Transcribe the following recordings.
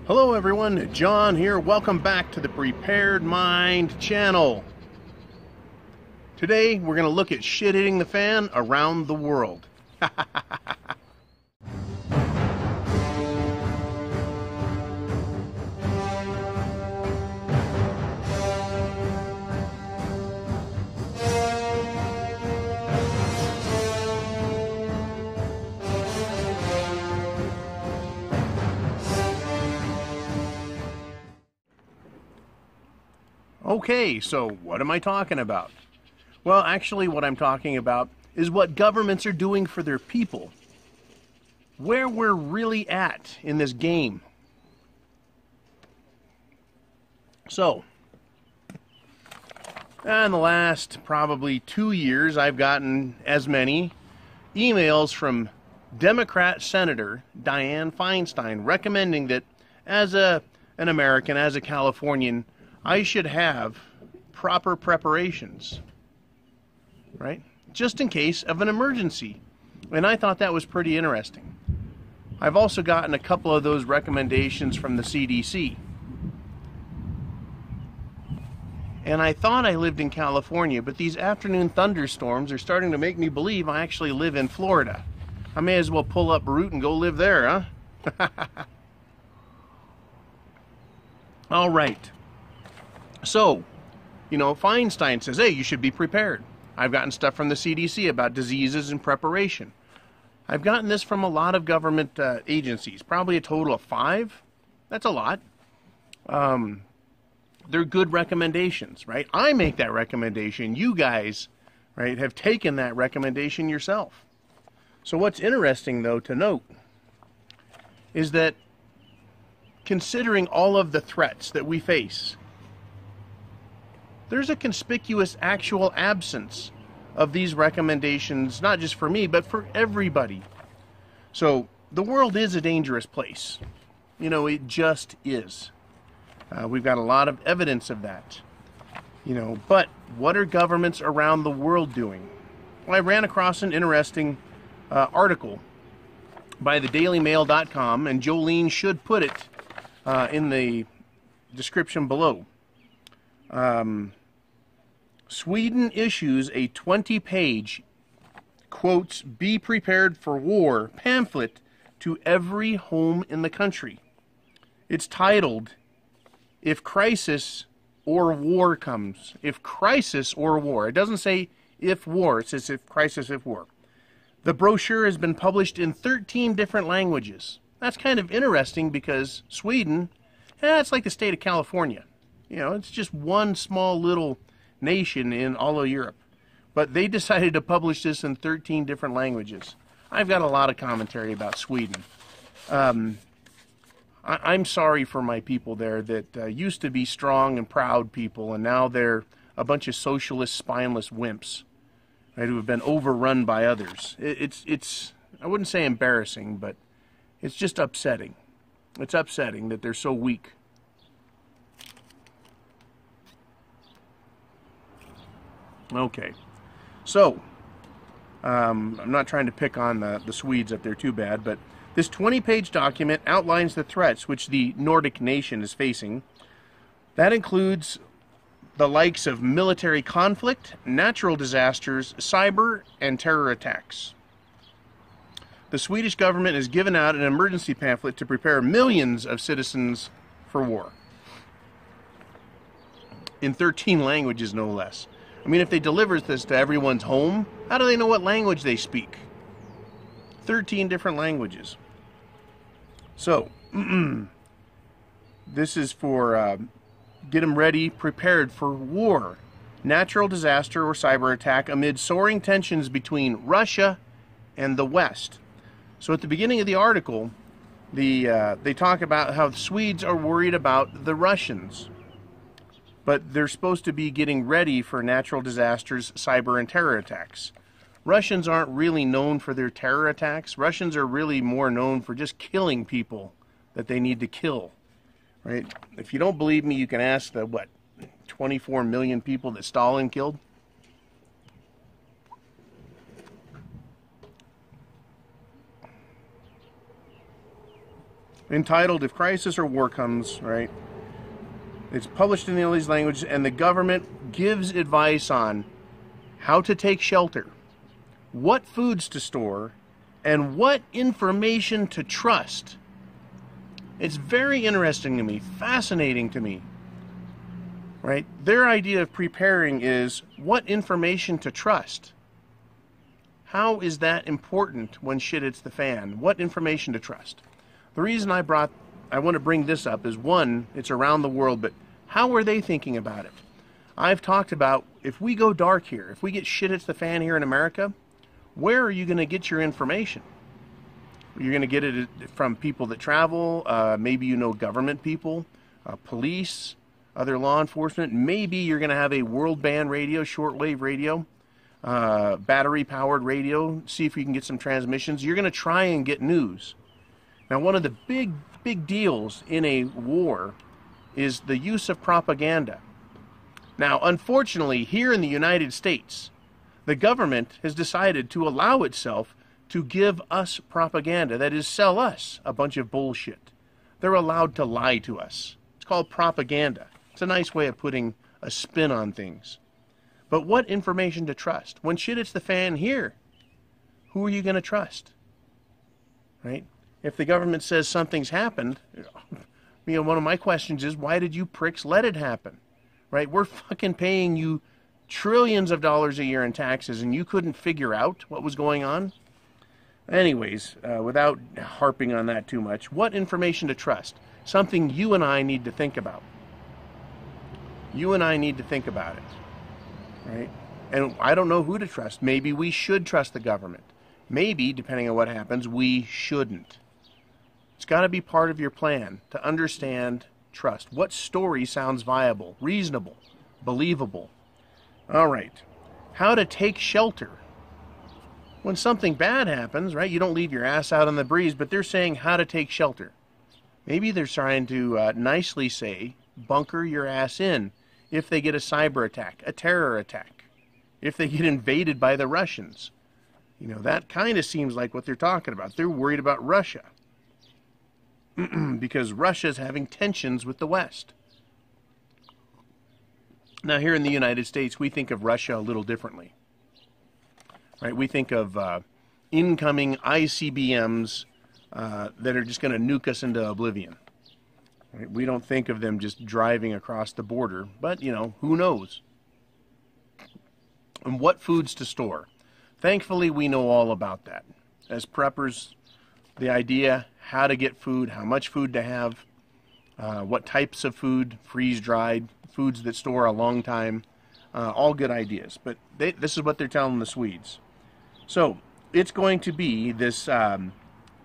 Hello everyone, John here. Welcome back to the Prepared Mind channel. Today we're going to look at shit hitting the fan around the world. Okay, so what am I talking about? Well, actually what I'm talking about is what governments are doing for their people. Where we're really at in this game. So, in the last probably 2 years, I've gotten as many emails from Democrat Senator Dianne Feinstein recommending that as an American, as a Californian, I should have proper preparations, right? Just in case of an emergency. And I thought that was pretty interesting. I've also gotten a couple of those recommendations from the CDC. And I thought I lived in California, but these afternoon thunderstorms are starting to make me believe I actually live in Florida. I may as well pull up root and go live there, huh? All right. So, Feinstein says, hey, you should be prepared. I've gotten stuff from the CDC about diseases and preparation. I've gotten this from a lot of government agencies, probably a total of 5. That's a lot. They're good recommendations, right? I make that recommendation. You guys, right, have taken that recommendation yourself. So what's interesting, though, to note is that considering all of the threats that we face, there's a conspicuous actual absence of these recommendations, not just for me, but for everybody. So the world is a dangerous place. It just is. We've got a lot of evidence of that. But what are governments around the world doing? Well, I ran across an interesting article by thedailymail.com, and Jolene should put it in the description below. Sweden issues a 20-page, quotes, "Be Prepared for War" pamphlet to every home in the country. It's titled, "If Crisis or War Comes." If crisis or war. It doesn't say if war, it says if crisis, if war. The brochure has been published in 13 different languages. That's kind of interesting because Sweden, it's like the state of California. It's just one small little nation in all of Europe. But they decided to publish this in 13 different languages. I've got a lot of commentary about Sweden. I'm sorry for my people there that used to be strong and proud people, and now they're a bunch of socialist, spineless wimps, right, who have been overrun by others. It's I wouldn't say embarrassing, but it's just upsetting. It's upsetting that they're so weak. Okay, so I'm not trying to pick on the Swedes up there too bad, but this 20-page document outlines the threats which the Nordic nation is facing. That includes the likes of military conflict, natural disasters, cyber, and terror attacks. The Swedish government has given out an emergency pamphlet to prepare millions of citizens for war. In 13 languages, no less. I mean, if they deliver this to everyone's home, how do they know what language they speak? 13 different languages. So, this is for get them ready, prepared for war, natural disaster or cyber attack amid soaring tensions between Russia and the West. So at the beginning of the article, they talk about how the Swedes are worried about the Russians. But they're supposed to be getting ready for natural disasters, cyber, and terror attacks. Russians aren't really known for their terror attacks. Russians are really more known for just killing people that they need to kill, right? If you don't believe me, you can ask the, 24 million people that Stalin killed? entitled If Crisis or War Comes, right? It's published in all these languages, and the government gives advice on how to take shelter, what foods to store, and what information to trust. It's very interesting to me, fascinating to me, right? Their idea of preparing is what information to trust. How is that important when shit hits the fan? What information to trust? The reason I want to bring this up is, one, it's around the world, but how are they thinking about it? I've talked about, if we go dark here, if we get shit hits the fan here in America, where are you going to get your information? You're going to get it from people that travel, maybe you know government people, police, other law enforcement. Maybe you're going to have a world band radio, shortwave radio, battery-powered radio, see if you can get some transmissions. You're going to try and get news. Now, one of the big deals in a war is the use of propaganda. Now, unfortunately, here in the United States, the government has decided to allow itself to give us propaganda, that is, sell us a bunch of bullshit. They're allowed to lie to us. It's called propaganda. It's a nice way of putting a spin on things. But what information to trust? When shit hits the fan here, who are you going to trust? Right? If the government says something's happened, one of my questions is, why did you pricks let it happen? Right? We're fucking paying you trillions of dollars a year in taxes, and you couldn't figure out what was going on? Anyways, without harping on that too much, what information to trust? Something you and I need to think about. You and I need to think about it. Right? And I don't know who to trust. Maybe we should trust the government. Maybe, depending on what happens, we shouldn't. It's got to be part of your plan to understand, trust. What story sounds viable, reasonable, believable? All right. How to take shelter. When something bad happens, right, you don't leave your ass out on the breeze, but they're saying how to take shelter. Maybe they're trying to nicely say, bunker your ass in if they get a cyber attack, a terror attack, if they get invaded by the Russians. You know, that kind of seems like what they're talking about. They're worried about Russia because Russia's having tensions with the West. Now, here in the United States, we think of Russia a little differently. Right? We think of incoming ICBMs that are just going to nuke us into oblivion. Right? We don't think of them just driving across the border, but, you know, who knows? And what foods to store. Thankfully, we know all about that. As preppers, the idea, how to get food, how much food to have, what types of food, freeze-dried, foods that store a long time, all good ideas. But this is what they're telling the Swedes. So, it's going to be this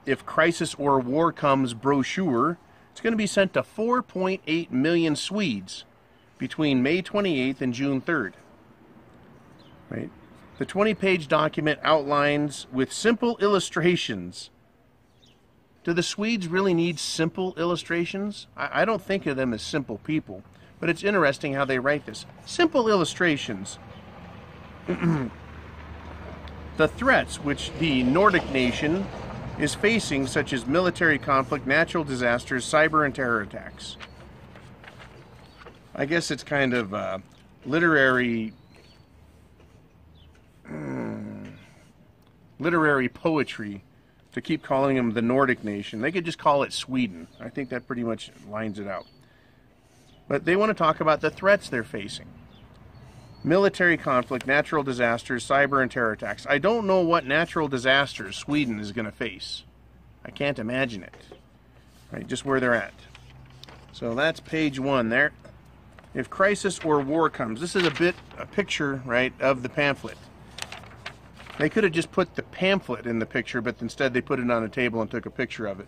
If Crisis or War Comes brochure. It's going to be sent to 4.8 million Swedes between May 28th and June 3rd. Right? The 20-page document outlines with simple illustrations. Do the Swedes really need simple illustrations? I don't think of them as simple people, but it's interesting how they write this. Simple illustrations. The threats which the Nordic nation is facing, such as military conflict, natural disasters, cyber and terror attacks. I guess it's kind of literary poetry to keep calling them the Nordic nation. They could just call it Sweden. I think that pretty much lines it out. But they want to talk about the threats they're facing. Military conflict, natural disasters, cyber and terror attacks. I don't know what natural disasters Sweden is going to face. I can't imagine it. Right, just where they're at. So that's page 1 there. If crisis or war comes. This is a picture, right, of the pamphlet. They could have just put the pamphlet in the picture, but instead they put it on a table and took a picture of it.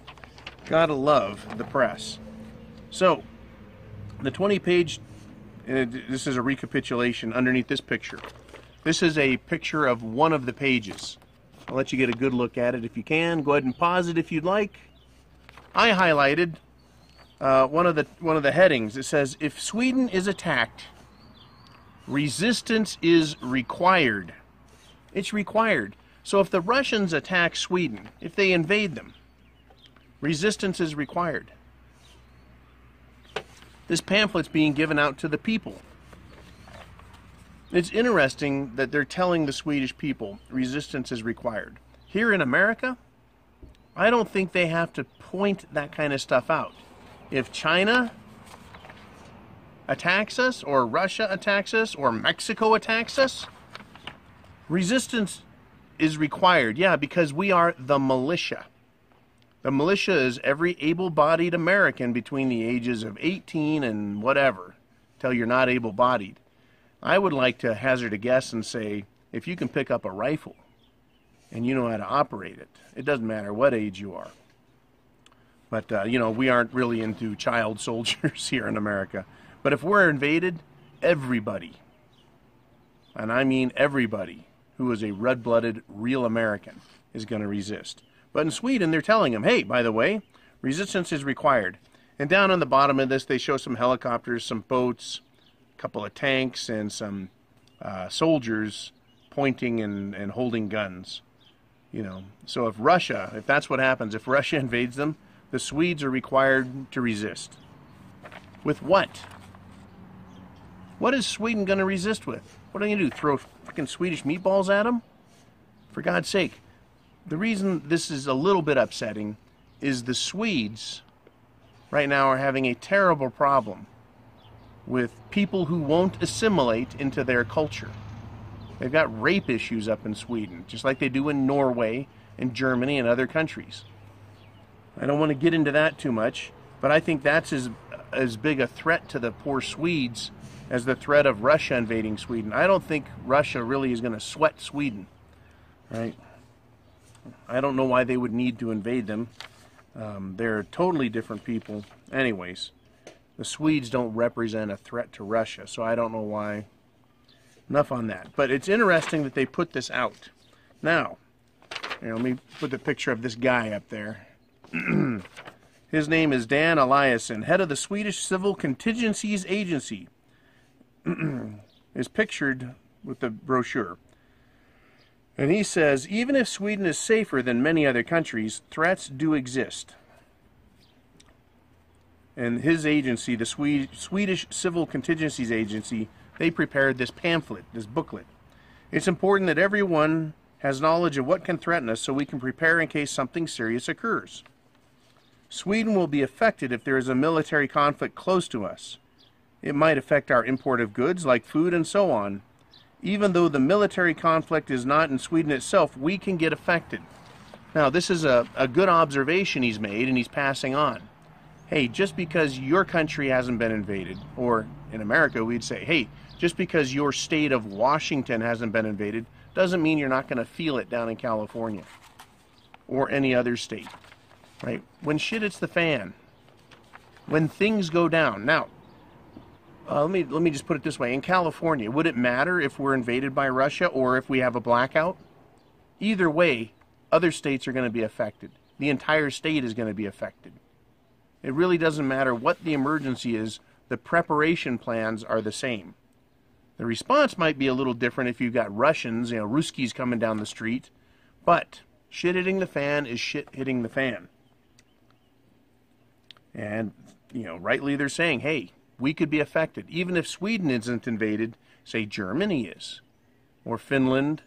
Gotta love the press. So, the 20-page, this is a recapitulation underneath this picture. This is a picture of one of the pages. I'll let you get a good look at it if you can. Go ahead and pause it if you'd like. I highlighted one of the headings. It says, if Sweden is attacked, resistance is required. It's required. So if the Russians attack Sweden, if they invade them, Resistance is required. This pamphlet's being given out to the people. It's interesting that they're telling the Swedish people resistance is required. Here in America, I don't think they have to point that kind of stuff out. If China attacks us, or Russia attacks us, or Mexico attacks us, resistance is required. Yeah, because we are the militia. The militia is every able-bodied American between the ages of 18 and whatever, till you're not able-bodied. I would like to hazard a guess and say, if you can pick up a rifle and you know how to operate it, it doesn't matter what age you are. But, you know, we aren't really into child soldiers here in America. But if we're invaded, everybody, and I mean everybody, who is a red-blooded, real American is going to resist. But in Sweden, they're telling them, hey, by the way, resistance is required. And down on the bottom of this, they show some helicopters, some boats, a couple of tanks, and some soldiers pointing and holding guns. You know, so if Russia, if that's what happens, if Russia invades them, the Swedes are required to resist. With what? What is Sweden going to resist with? What are they going to do, throw freaking Swedish meatballs at them? For God's sake. The reason this is a little bit upsetting is the Swedes right now are having a terrible problem with people who won't assimilate into their culture. They've got rape issues up in Sweden, just like they do in Norway and Germany and other countries. I don't want to get into that too much, but I think that's as big a threat to the poor Swedes as the threat of Russia invading Sweden. I don't think Russia really is going to sweat Sweden, right? I don't know why they would need to invade them. They're totally different people. Anyways, the Swedes don't represent a threat to Russia, so I don't know why. Enough on that. But it's interesting that they put this out. Now, let me put the picture of this guy up there. His name is Dan Eliasson, head of the Swedish Civil Contingencies Agency. Is pictured with the brochure. And he says, even if Sweden is safer than many other countries, threats do exist. And his agency, the Swedish Civil Contingencies Agency, they prepared this pamphlet, this booklet. It's important that everyone has knowledge of what can threaten us so we can prepare in case something serious occurs. Sweden will be affected if there is a military conflict close to us. It might affect our import of goods like food and so on. Even though the military conflict is not in Sweden itself, we can get affected. Now, this is a good observation he's made, and he's passing on. Hey, just because your country hasn't been invaded, or in America we'd say, hey, just because your state of Washington hasn't been invaded, doesn't mean you're not going to feel it down in California or any other state, right? When shit hits the fan, when things go down. Now, let me just put it this way. In California, would it matter if we're invaded by Russia or if we have a blackout? Either way, other states are going to be affected. The entire state is going to be affected. It really doesn't matter what the emergency is. The preparation plans are the same. The response might be a little different if you've got Russians, Ruskies coming down the street. But shit hitting the fan is shit hitting the fan. And, rightly they're saying, hey, we could be affected. Even if Sweden isn't invaded, say Germany is, or Finland,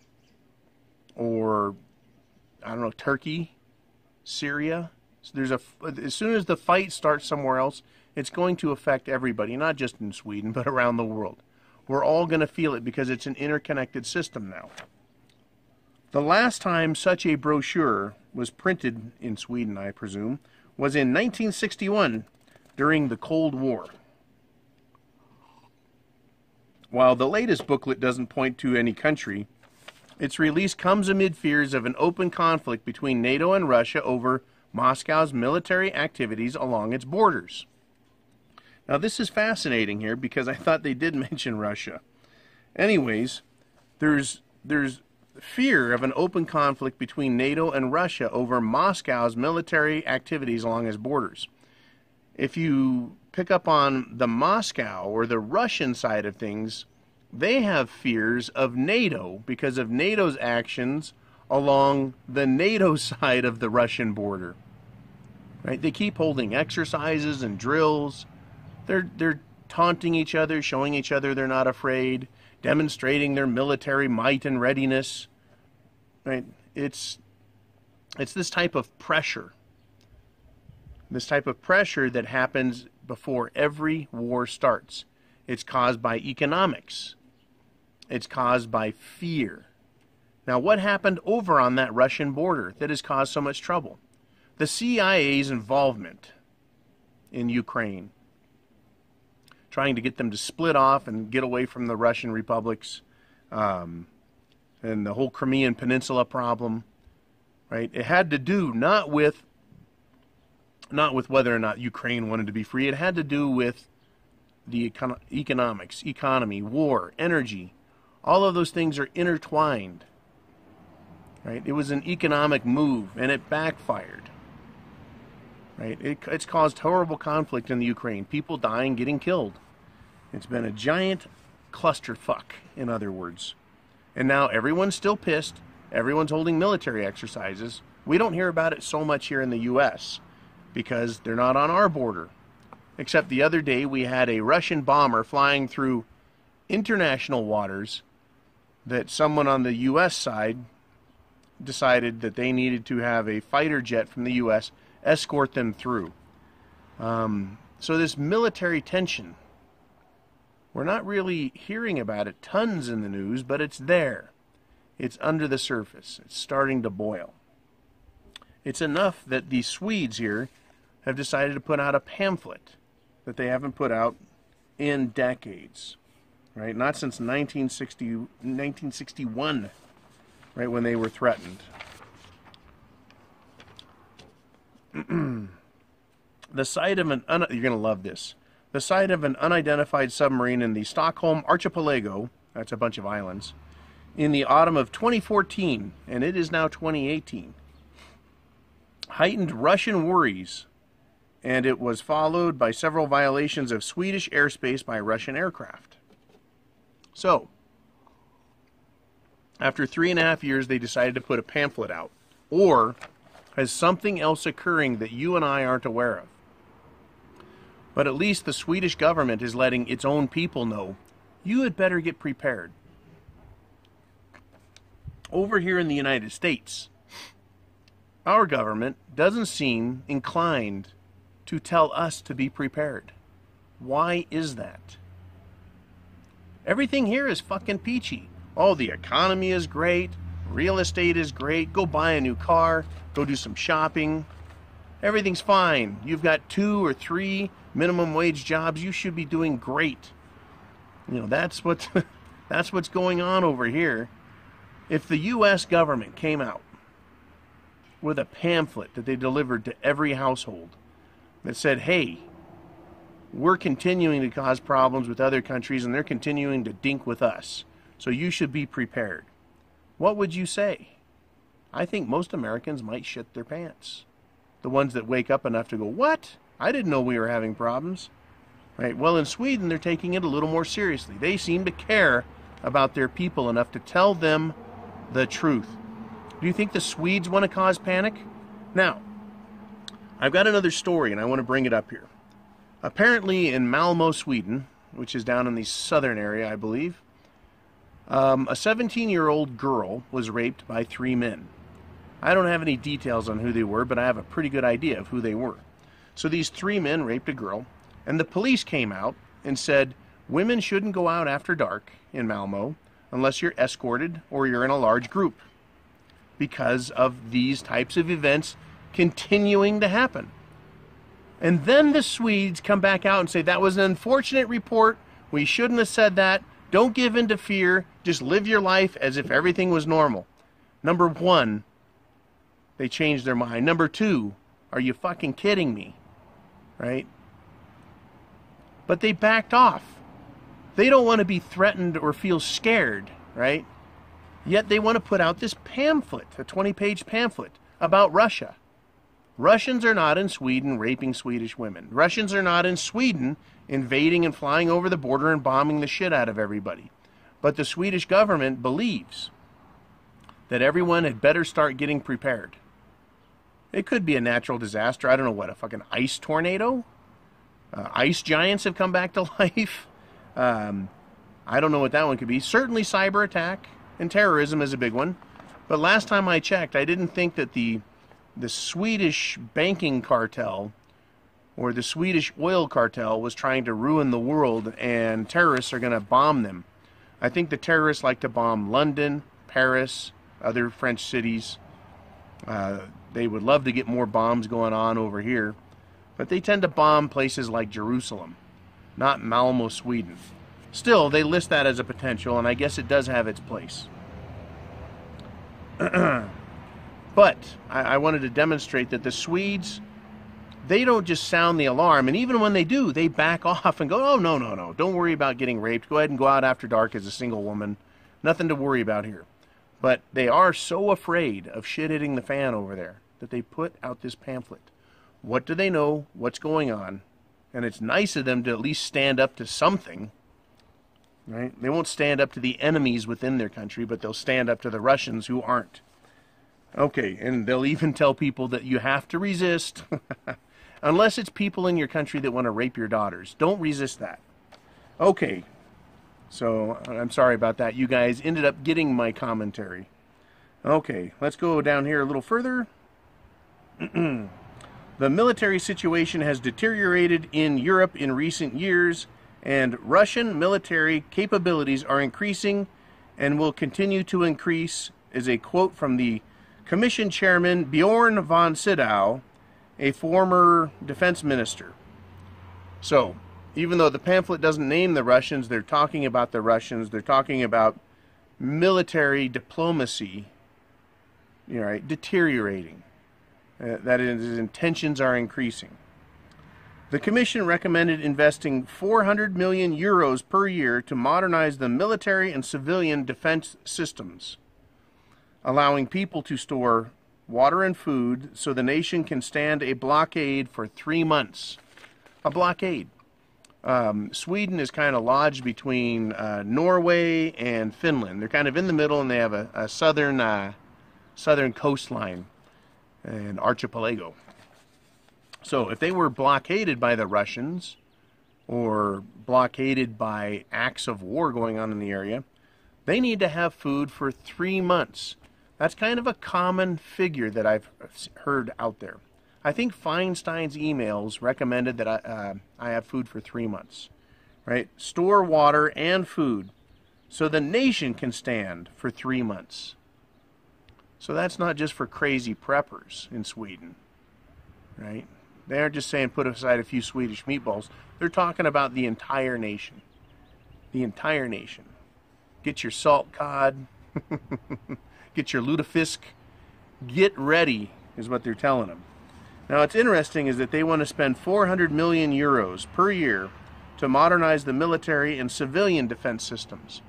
or, I don't know, Turkey, Syria. So as soon as the fight starts somewhere else, it's going to affect everybody, not just in Sweden, but around the world. We're all going to feel it because it's an interconnected system now. The last time such a brochure was printed in Sweden, I presume, was in 1961 during the Cold War. While the latest booklet doesn't point to any country, its release comes amid fears of an open conflict between NATO and Russia over Moscow's military activities along its borders. Now this is fascinating here because I thought they did mention Russia. Anyways, there's fear of an open conflict between NATO and Russia over Moscow's military activities along its borders. If you pick up on the Moscow or the Russian side of things, they have fears of NATO because of NATO's actions along the NATO side of the Russian border. right? They keep holding exercises and drills. They're taunting each other, showing each other they're not afraid, demonstrating their military might and readiness, right? It's this type of pressure. This type of pressure that happens before every war starts. It's caused by economics. It's caused by fear. Now, what happened over on that Russian border that has caused so much trouble? The CIA's involvement in Ukraine, trying to get them to split off and get away from the Russian republics, and the whole Crimean Peninsula problem, right? It had to do not with whether or not Ukraine wanted to be free. It had to do with the economics, economy, war, energy. All of those things are intertwined, right? It was an economic move, and it backfired, right? It's caused horrible conflict in the Ukraine. People dying, getting killed. It's been a giant clusterfuck, in other words. And now everyone's still pissed. Everyone's holding military exercises. We don't hear about it so much here in the U.S. because they're not on our border. Except the other day we had a Russian bomber flying through international waters that someone on the U.S. side decided that they needed to have a fighter jet from the U.S. escort them through. So this military tension, we're not really hearing about it tons in the news, but it's there. It's under the surface. It's starting to boil. It's enough that the Swedes here have decided to put out a pamphlet that they haven't put out in decades, right? Not since 1961, right, when they were threatened. The site of an, you're going to love this, the site of an unidentified submarine in the Stockholm Archipelago, that's a bunch of islands, in the autumn of 2014, and it is now 2018, heightened Russian worries, and it was followed by several violations of Swedish airspace by Russian aircraft. So, after 3.5 years, they decided to put a pamphlet out. Or has something else occurring that you and I aren't aware of? But at least the Swedish government is letting its own people know, you had better get prepared. Over here in the United States, our government doesn't seem inclined to tell us to be prepared. Why is that? Everything here is fucking peachy. Oh, the economy is great. Real estate is great. Go buy a new car. Go do some shopping. Everything's fine. You've got 2 or 3 minimum wage jobs. You should be doing great. You know, that's what's going on over here. If the U.S. government came out with a pamphlet that they delivered to every household that said, hey, we're continuing to cause problems with other countries and they're continuing to dink with us, so you should be prepared, what would you say? I think most Americans might shit their pants. The ones that wake up enough to go, what? I didn't know we were having problems. Right? Well, in Sweden, they're taking it a little more seriously. They seem to care about their people enough to tell them the truth. Do you think the Swedes want to cause panic? Now, I've got another story, and I want to bring it up here. Apparently in Malmo, Sweden, which is down in the southern area, I believe, a 17-year-old girl was raped by 3 men. I don't have any details on who they were, but I have a pretty good idea of who they were. So these 3 men raped a girl, and the police came out and said, women shouldn't go out after dark in Malmo unless you're escorted or you're in a large group, because of these types of events continuing to happen. And then the Swedes come back out and say, that was an unfortunate report. We shouldn't have said that. Don't give in to fear. Just live your life as if everything was normal. Number 1, they changed their mind. Number 2, are you fucking kidding me? Right? But they backed off. They don't want to be threatened or feel scared, right? Yet they want to put out this pamphlet, a 20-page pamphlet about Russia. Russians are not in Sweden raping Swedish women. Russians are not in Sweden invading and flying over the border and bombing the shit out of everybody. But the Swedish government believes that everyone had better start getting prepared. It could be a natural disaster. I don't know what, a fucking ice tornado? Ice giants have come back to life. I don't know what that one could be. Certainly cyber attack and terrorism is a big one. But last time I checked, I didn't think that the Swedish banking cartel or the Swedish oil cartel was trying to ruin the world and terrorists are going to bomb them. I think the terrorists like to bomb London, Paris, other French cities. They would love to get more bombs going on over here. But they tend to bomb places like Jerusalem, not Malmo, Sweden. Still, they list that as a potential, and I guess it does have its place. But I wanted to demonstrate that the Swedes, they don't just sound the alarm, and even when they do, they back off and go, oh, no, no, no, don't worry about getting raped. Go ahead and go out after dark as a single woman. Nothing to worry about here. But they are so afraid of shit hitting the fan over there that they put out this pamphlet. What do they know? What's going on? And it's nice of them to at least stand up to something. Right? They won't stand up to the enemies within their country, but they'll stand up to the Russians who aren't. Okay, and they'll even tell people that you have to resist. Unless it's people in your country that want to rape your daughters. Don't resist that. Okay, so I'm sorry about that. You guys ended up getting my commentary. Okay, let's go down here a little further. The military situation has deteriorated in Europe in recent years, and Russian military capabilities are increasing and will continue to increase, is a quote from the Commission Chairman Bjorn von Sydow, a former defense minister. So, even though the pamphlet doesn't name the Russians, they're talking about the Russians, they're talking about military diplomacy, right, deteriorating. That is, intentions are increasing. The Commission recommended investing 400 million euros per year to modernize the military and civilian defense systems, allowing people to store water and food so the nation can stand a blockade for 3 months. A blockade. Sweden is kind of lodged between Norway and Finland. They're kind of in the middle, and they have a southern coastline, an archipelago. So if they were blockaded by the Russians or blockaded by acts of war going on in the area, they need to have food for 3 months. That's kind of a common figure that I've heard out there. I think Feinstein's emails recommended that I have food for 3 months. Right? Store water and food so the nation can stand for 3 months. So that's not just for crazy preppers in Sweden, right? They aren't just saying put aside a few Swedish meatballs. They're talking about the entire nation. The entire nation. Get your salt cod. Get your lutefisk. Get ready is what they're telling them. Now what's interesting is that they want to spend 400 million euros per year to modernize the military and civilian defense systems.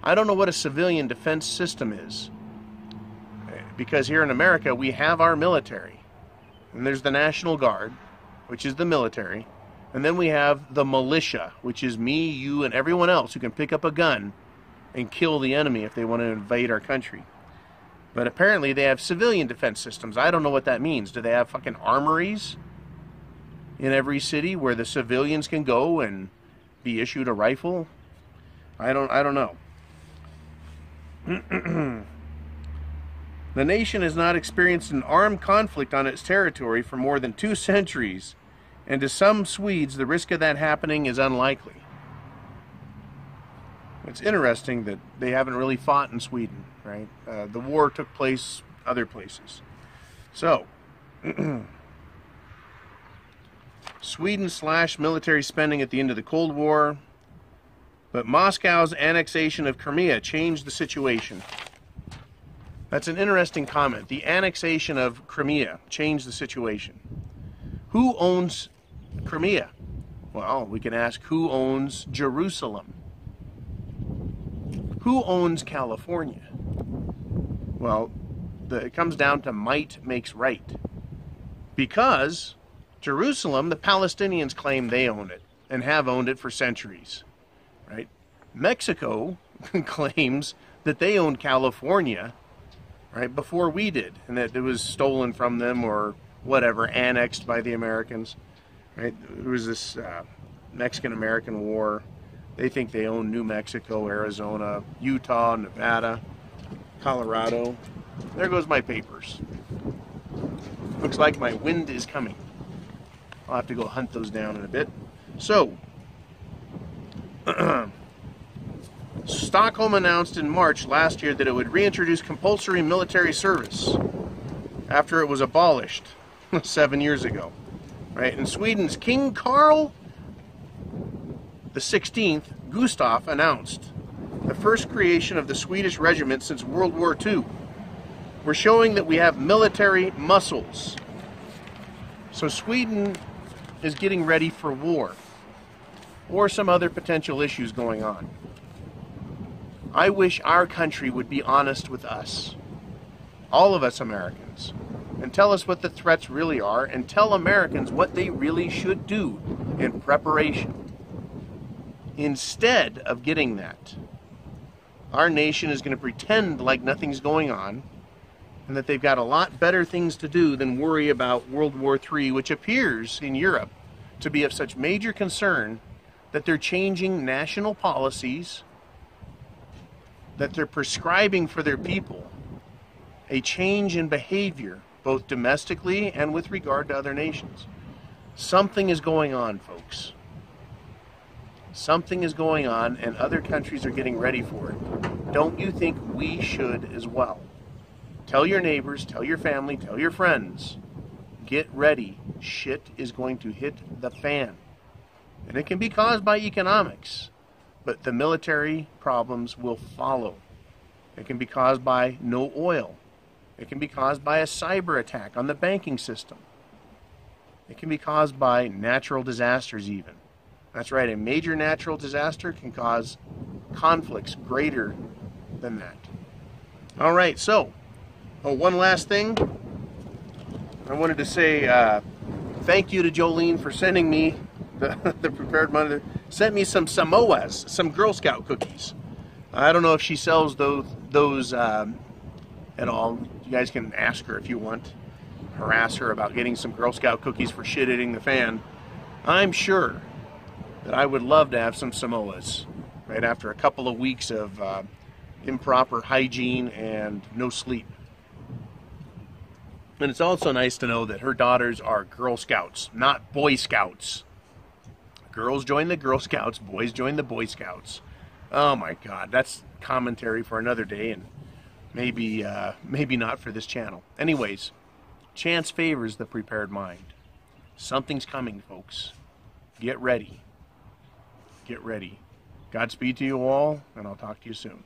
I don't know what a civilian defense system is, because here in America we have our military, and there's the National Guard, which is the military, and then we have the militia, which is me, you, and everyone else who can pick up a gun and kill the enemy if they want to invade our country. But apparently they have civilian defense systems. I don't know what that means. Do they have fucking armories in every city where the civilians can go and be issued a rifle? I don't know. The nation has not experienced an armed conflict on its territory for more than 2 centuries, and to some Swedes, the risk of that happening is unlikely. It's interesting that they haven't really fought in Sweden, right? The war took place other places. So, Sweden slashed military spending at the end of the Cold War, but Moscow's annexation of Crimea changed the situation. That's an interesting comment. The annexation of Crimea changed the situation. Who owns Crimea? Well, we can ask who owns Jerusalem? Who owns California? Well, it comes down to might makes right. Because Jerusalem, the Palestinians claim they own it and have owned it for centuries. Right? Mexico claims that they owned California, right, before we did, and that it was stolen from them or whatever, annexed by the Americans. Right? There was this Mexican-American War. They think they own New Mexico, Arizona, Utah, Nevada, Colorado. There goes my papers. Looks like my wind is coming. I'll have to go hunt those down in a bit. So, Stockholm announced in March last year that it would reintroduce compulsory military service after it was abolished 7 years ago. Right? And Sweden's King Carl the 16th, Gustav, announced the first creation of the Swedish regiment since World War II. We're showing that we have military muscles. So Sweden is getting ready for war or some other potential issues going on. I wish our country would be honest with us, all of us Americans, and tell us what the threats really are and tell Americans what they really should do in preparation. Instead of getting that, our nation is going to pretend like nothing's going on and that they've got a lot better things to do than worry about World War III, which appears in Europe to be of such major concern that they're changing national policies, that they're prescribing for their people a change in behavior, both domestically and with regard to other nations. Something is going on, folks. Something is going on, and other countries are getting ready for it. Don't you think we should as well? Tell your neighbors, tell your family, tell your friends. Get ready. Shit is going to hit the fan. And it can be caused by economics, but the military problems will follow. It can be caused by no oil. It can be caused by a cyber attack on the banking system. It can be caused by natural disasters even. That's right, a major natural disaster can cause conflicts greater than that. All right, so, one last thing. I wanted to say thank you to Jolene for sending me the prepared mother. Sent me some Samoas, some Girl Scout cookies. I don't know if she sells those at all. You guys can ask her if you want. Harass her about getting some Girl Scout cookies for shit hitting the fan. I'm sure that I would love to have some Samoas right after a couple of weeks of improper hygiene and no sleep. And it's also nice to know that her daughters are Girl Scouts, not Boy Scouts. Girls join the Girl Scouts, boys join the Boy Scouts. Oh my God, that's commentary for another day, and maybe not for this channel. Anyways, chance favors the prepared mind. Something's coming, folks. Get ready. Get ready. Godspeed to you all, and I'll talk to you soon.